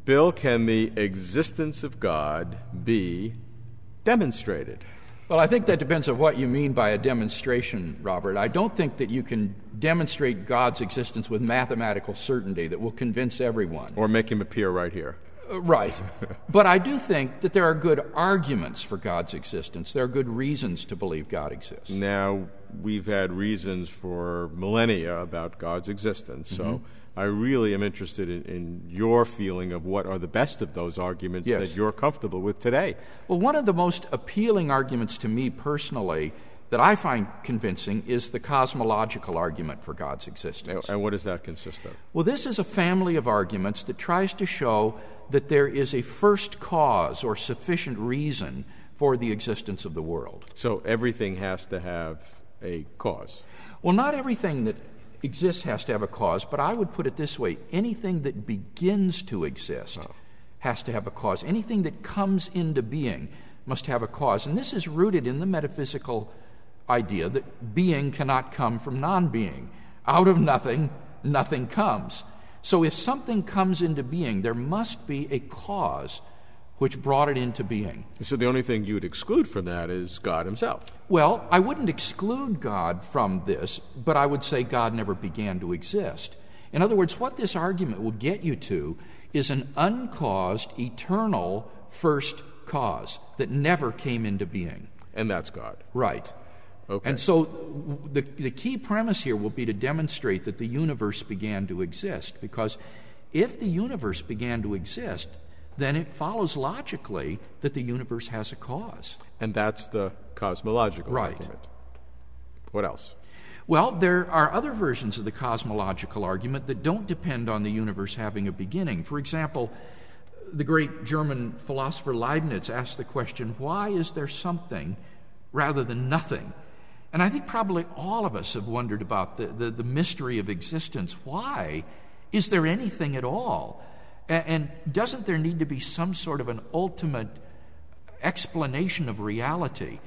Bill, can the existence of God be demonstrated? Well, I think that depends on what you mean by a demonstration, Robert. I don't think that you can demonstrate God's existence with mathematical certainty that will convince everyone. Or make him appear right here. Right. But I do think that there are good arguments for God's existence. There are good reasons to believe God exists. Now, we've had reasons for millennia about God's existence, so I really am interested in your feeling of what are the best of those arguments that you're comfortable with today. Well, one of the most appealing arguments to me personally that I find convincing is the cosmological argument for God's existence. And what does that consist of? Well, this is a family of arguments that tries to show that there is a first cause or sufficient reason for the existence of the world. So everything has to have a cause? Well, not everything that exists has to have a cause, but I would put it this way. Anything that begins to exist has to have a cause. Anything that comes into being must have a cause. And this is rooted in the metaphysical idea that being cannot come from non-being. Out of nothing, nothing comes. So if something comes into being, there must be a cause which brought it into being. So the only thing you would exclude from that is God himself. Well, I wouldn't exclude God from this, but I would say God never began to exist. In other words, what this argument will get you to is an uncaused, eternal first cause that never came into being. And that's God. Right. Okay. And so the key premise here will be to demonstrate that the universe began to exist, because if the universe began to exist, then it follows logically that the universe has a cause. And that's the cosmological argument. What else? Well, there are other versions of the cosmological argument that don't depend on the universe having a beginning. For example, the great German philosopher Leibniz asked the question, why is there something rather than nothing? And I think probably all of us have wondered about the mystery of existence. Why is there anything at all? And doesn't there need to be some sort of an ultimate explanation of reality?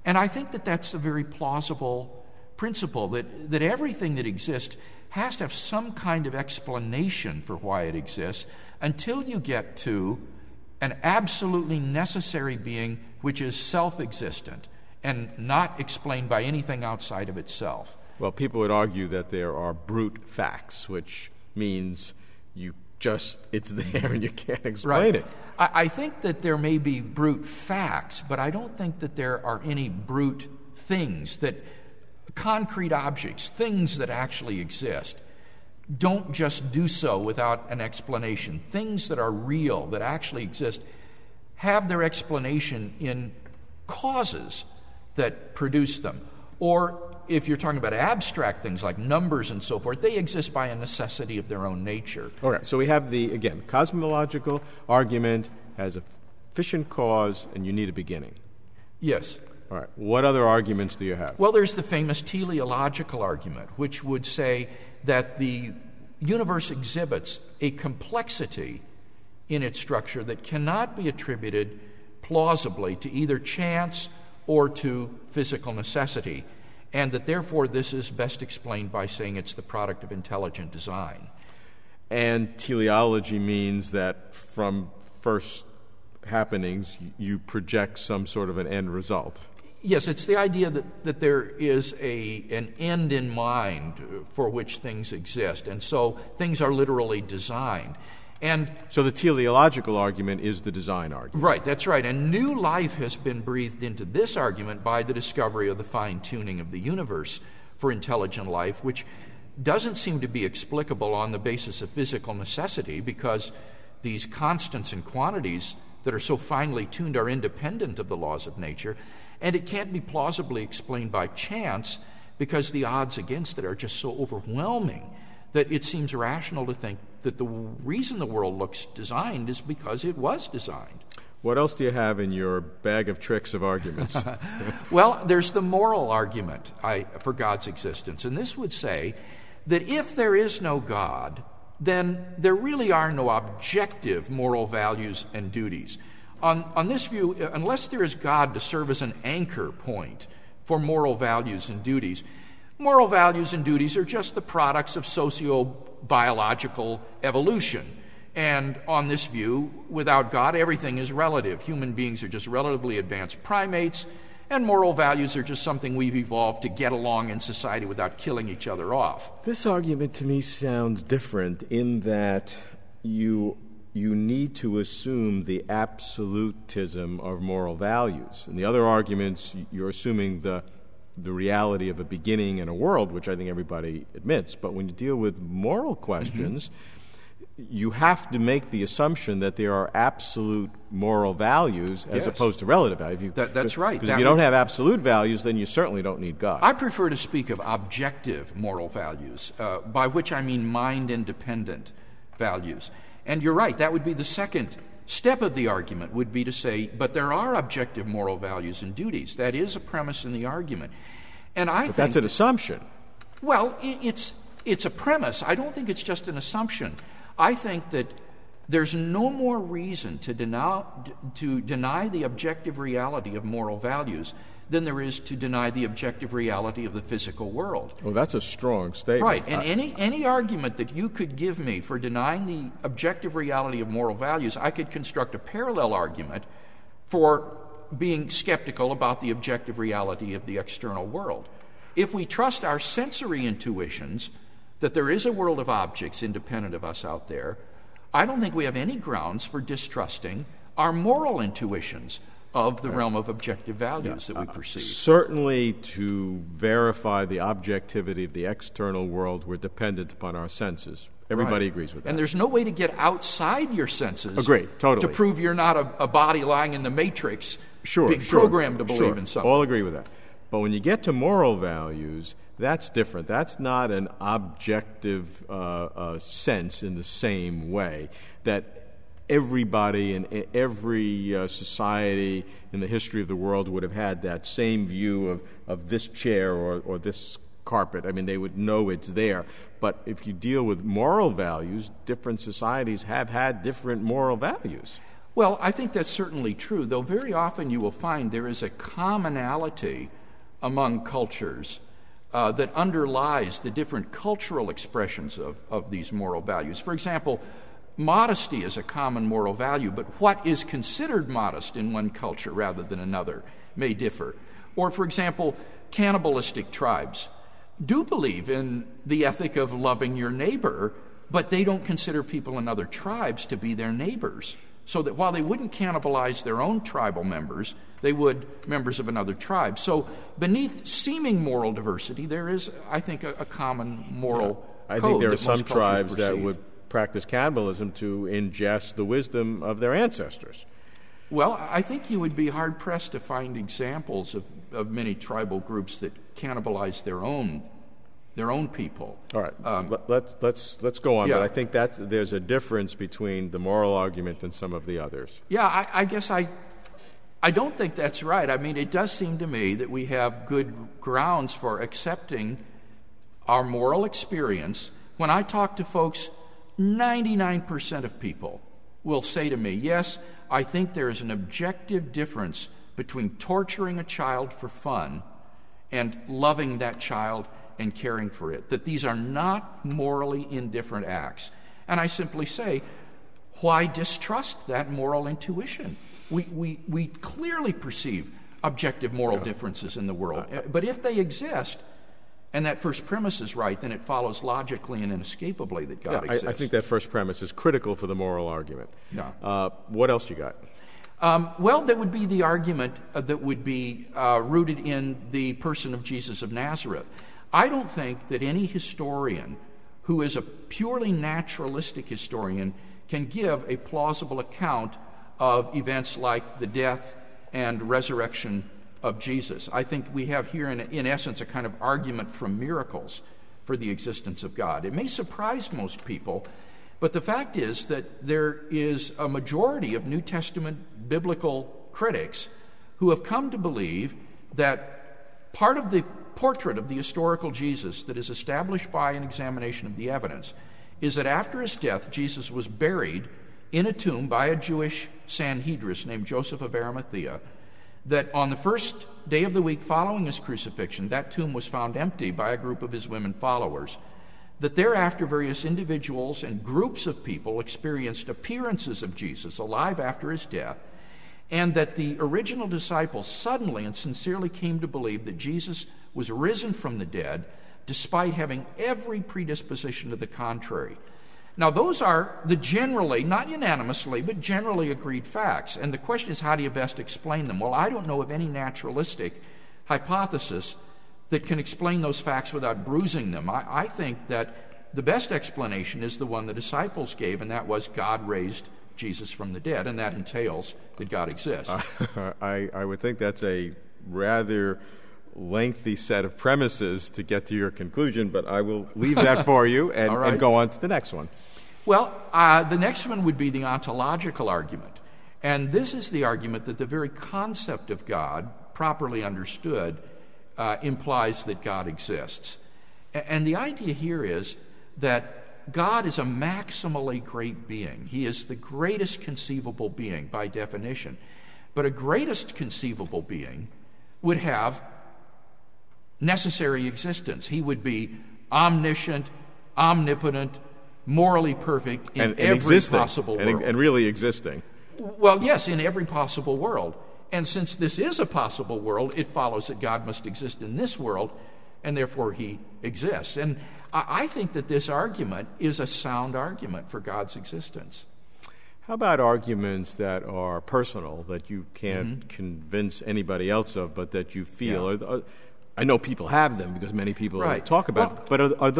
And I think that that's a very plausible principle, that everything that exists has to have some kind of explanation for why it exists until you get to an absolutely necessary being which is self-existent and not explained by anything outside of itself. Well, people would argue that there are brute facts, which means it's there and you can't explain it. I think that there may be brute facts, but I don't think that there are any brute things, that concrete objects, things that actually exist, don't just do so without an explanation. Things that are real, that actually exist, have their explanation in causes that produce them. Or if you're talking about abstract things like numbers and so forth, they exist by a necessity of their own nature. All right, so we have the cosmological argument has a sufficient cause and you need a beginning. Yes. All right, what other arguments do you have? Well, there's the famous teleological argument, which would say that the universe exhibits a complexity in its structure that cannot be attributed plausibly to either chance or to physical necessity, and that therefore this is best explained by saying it's the product of intelligent design. And teleology means that from first happenings you project some sort of an end result. Yes, it's the idea that there is an end in mind for which things exist, and so things are literally designed. And so the teleological argument is the design argument. Right, that's right. And new life has been breathed into this argument by the discovery of the fine-tuning of the universe for intelligent life, which doesn't seem to be explicable on the basis of physical necessity, because these constants and quantities that are so finely tuned are independent of the laws of nature, and it can't be plausibly explained by chance because the odds against it are just so overwhelming that it seems rational to think that the reason the world looks designed is because it was designed. What else do you have in your bag of tricks of arguments? Well, there's the moral argument for God's existence, and this would say that if there is no God, then there really are no objective moral values and duties. On this view, unless there is God to serve as an anchor point for moral values and duties, moral values and duties are just the products of socio-biological evolution. And on this view, without God, everything is relative. Human beings are just relatively advanced primates, and moral values are just something we've evolved to get along in society without killing each other off. This argument to me sounds different in that you need to assume the absolutism of moral values. In the other arguments, you're assuming the reality of a beginning and a world, which I think everybody admits. But when you deal with moral questions, you have to make the assumption that there are absolute moral values as opposed to relative values. That's right. Because if you don't have absolute values, then you certainly don't need God. I prefer to speak of objective moral values, by which I mean mind-independent values. And you're right, that would be the second step of the argument, would be to say, but there are objective moral values and duties. That is a premise in the argument. And I think that's an assumption. Well, it's a premise. I don't think it's just an assumption. I think that there's no more reason to deny the objective reality of moral values than there is to deny the objective reality of the physical world. Well, that's a strong statement. Right, and any argument that you could give me for denying the objective reality of moral values, I could construct a parallel argument for being skeptical about the objective reality of the external world. If we trust our sensory intuitions that there is a world of objects independent of us out there, I don't think we have any grounds for distrusting our moral intuitions of the realm of objective values that we perceive. Certainly, to verify the objectivity of the external world, we're dependent upon our senses. Everybody agrees with that. And there's no way to get outside your senses totally. to prove you're not a body lying in the matrix being programmed to believe in something. All agree with that. But when you get to moral values, that's different. That's not an objective sense in the same way that everybody in every society in the history of the world would have had that same view of this chair or this carpet. I mean, they would know it's there. But if you deal with moral values, different societies have had different moral values. Well, I think that's certainly true, though very often you will find there is a commonality among cultures that underlies the different cultural expressions of these moral values. For example, modesty is a common moral value, but what is considered modest in one culture rather than another may differ. Or, for example, cannibalistic tribes do believe in the ethic of loving your neighbor, but they don't consider people in other tribes to be their neighbors. So that while they wouldn't cannibalize their own tribal members, they would members of another tribe. So beneath seeming moral diversity, there is, I think, a common moral code. I think there are some most tribes perceive. that would practice cannibalism to ingest the wisdom of their ancestors. Well, I think you would be hard-pressed to find examples of many tribal groups that cannibalize their own people. All right, let's go on. Yeah. But I think there's a difference between the moral argument and some of the others. Yeah, I guess I don't think that's right. I mean, it does seem to me that we have good grounds for accepting our moral experience. When I talk to folks, 99% of people will say to me, yes, I think there is an objective difference between torturing a child for fun and loving that child and caring for it, that these are not morally indifferent acts. And I simply say, why distrust that moral intuition? We clearly perceive objective moral differences in the world. But if they exist, and that first premise is right, then it follows logically and inescapably that God exists. I think that first premise is critical for the moral argument. Yeah. What else you got? Well, that would be the argument that would be rooted in the person of Jesus of Nazareth. I don't think that any historian who is a purely naturalistic historian can give a plausible account of events like the death and resurrection of Jesus. I think we have here, in essence, a kind of argument from miracles for the existence of God. It may surprise most people, but the fact is that there is a majority of New Testament biblical critics who have come to believe that part of the portrait of the historical Jesus that is established by an examination of the evidence is that after his death, Jesus was buried in a tomb by a Jewish Sanhedrist named Joseph of Arimathea, that on the first day of the week following his crucifixion, that tomb was found empty by a group of his women followers, that thereafter various individuals and groups of people experienced appearances of Jesus alive after his death, and that the original disciples suddenly and sincerely came to believe that Jesus was risen from the dead, despite having every predisposition to the contrary. Now, those are the generally, not unanimously, but generally agreed facts. And the question is, how do you best explain them? Well, I don't know of any naturalistic hypothesis that can explain those facts without bruising them. I think that the best explanation is the one the disciples gave, and that was God raised Jesus from the dead, and that entails that God exists. I would think that's a rather lengthy set of premises to get to your conclusion, but I will leave that for you and go on to the next one. Well, the next one would be the ontological argument. And this is the argument that the very concept of God, properly understood, implies that God exists. And the idea here is that God is a maximally great being. He is the greatest conceivable being by definition. But a greatest conceivable being would have necessary existence. He would be omniscient, omnipotent, morally perfect in every possible world. And really existing. Well, yes, in every possible world. And since this is a possible world, it follows that God must exist in this world, and therefore he exists. And I think that this argument is a sound argument for God's existence. How about arguments that are personal, that you can't convince anybody else of, but that you feel? Yeah. I know people have them because many people talk about it, but are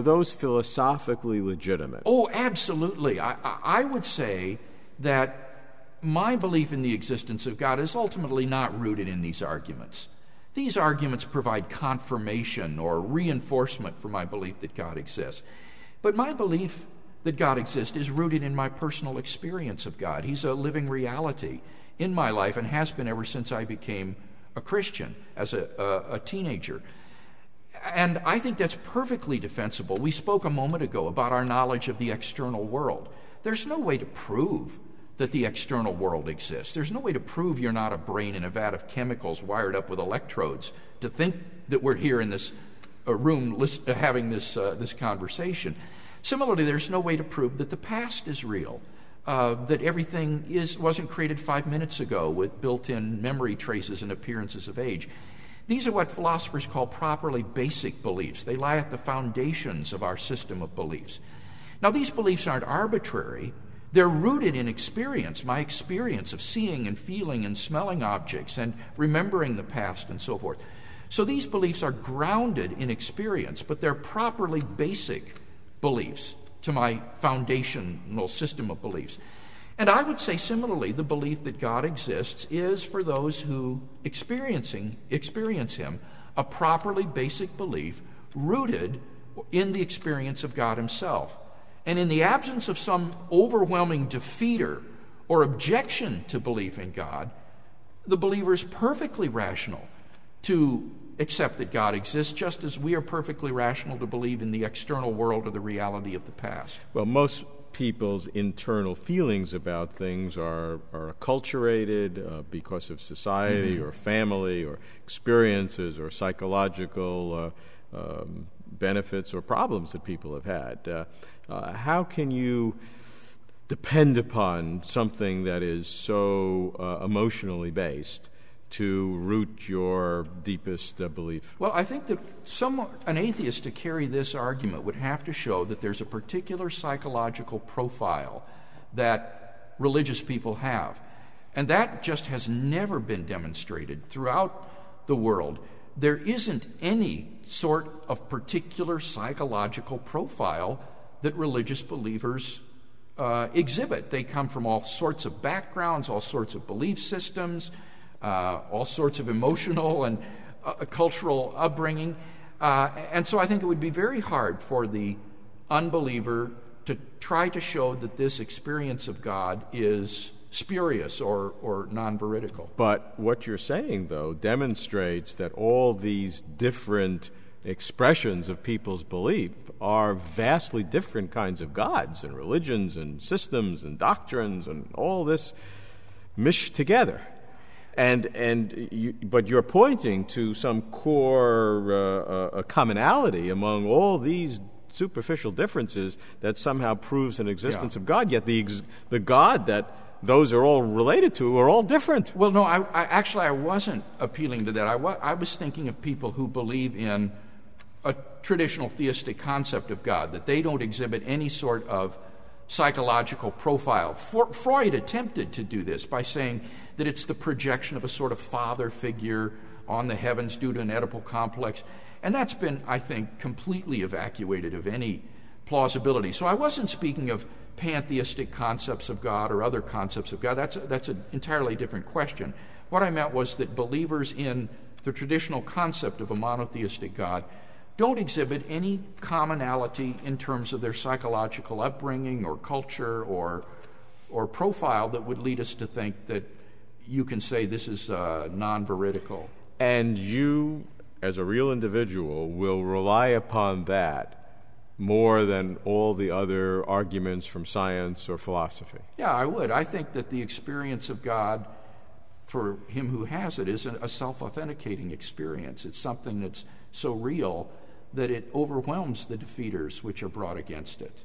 those philosophically legitimate? Oh, absolutely. I would say that my belief in the existence of God is ultimately not rooted in these arguments. These arguments provide confirmation or reinforcement for my belief that God exists. But my belief that God exists is rooted in my personal experience of God. He's a living reality in my life and has been ever since I became a Christian as a teenager. And I think that's perfectly defensible. We spoke a moment ago about our knowledge of the external world. There's no way to prove that the external world exists. There's no way to prove you're not a brain in a vat of chemicals wired up with electrodes to think that we're here in this room having this conversation. Similarly, there's no way to prove that the past is real, that everything wasn't created 5 minutes ago with built-in memory traces and appearances of age. These are what philosophers call properly basic beliefs. They lie at the foundations of our system of beliefs. Now, these beliefs aren't arbitrary. They're rooted in experience, my experience of seeing and feeling and smelling objects and remembering the past and so forth. So these beliefs are grounded in experience, but they're properly basic beliefs to my foundational system of beliefs. And I would say similarly, the belief that God exists is, for those who experience him, a properly basic belief rooted in the experience of God himself. And in the absence of some overwhelming defeater or objection to belief in God, the believer is perfectly rational to accept that God exists, just as we are perfectly rational to believe in the external world or the reality of the past. Well, most people's internal feelings about things are acculturated because of society or family or experiences or psychological benefits or problems that people have had. How can you depend upon something that is so emotionally based to root your deepest belief? Well, I think that an atheist to carry this argument would have to show that there's a particular psychological profile that religious people have. And that just has never been demonstrated throughout the world. There isn't any sort of particular psychological profile that religious believers exhibit. They come from all sorts of backgrounds, all sorts of belief systems, all sorts of emotional and cultural upbringing. And so I think it would be very hard for the unbeliever to try to show that this experience of God is spurious or non-veridical. But what you're saying, though, demonstrates that all these different expressions of people's belief are vastly different kinds of gods and religions and systems and doctrines and all this mished together. But you're pointing to some core commonality among all these superficial differences that somehow proves an existence of God, yet the God that those are all related to are all different. Well, no, I wasn't appealing to that. I was thinking of people who believe in a traditional theistic concept of God, that they don't exhibit any sort of psychological profile. Freud attempted to do this by saying that it's the projection of a sort of father figure on the heavens due to an Oedipal complex. And that's been, I think, completely evacuated of any plausibility. So I wasn't speaking of pantheistic concepts of God or other concepts of God. That's an entirely different question. What I meant was that believers in the traditional concept of a monotheistic God don't exhibit any commonality in terms of their psychological upbringing or culture or profile that would lead us to think that you can say this is non-veridical. And you, as a real individual, will rely upon that more than all the other arguments from science or philosophy. Yeah, I would. I think that the experience of God, for him who has it, is a self-authenticating experience. It's something that's so real that it overwhelms the defeaters which are brought against it.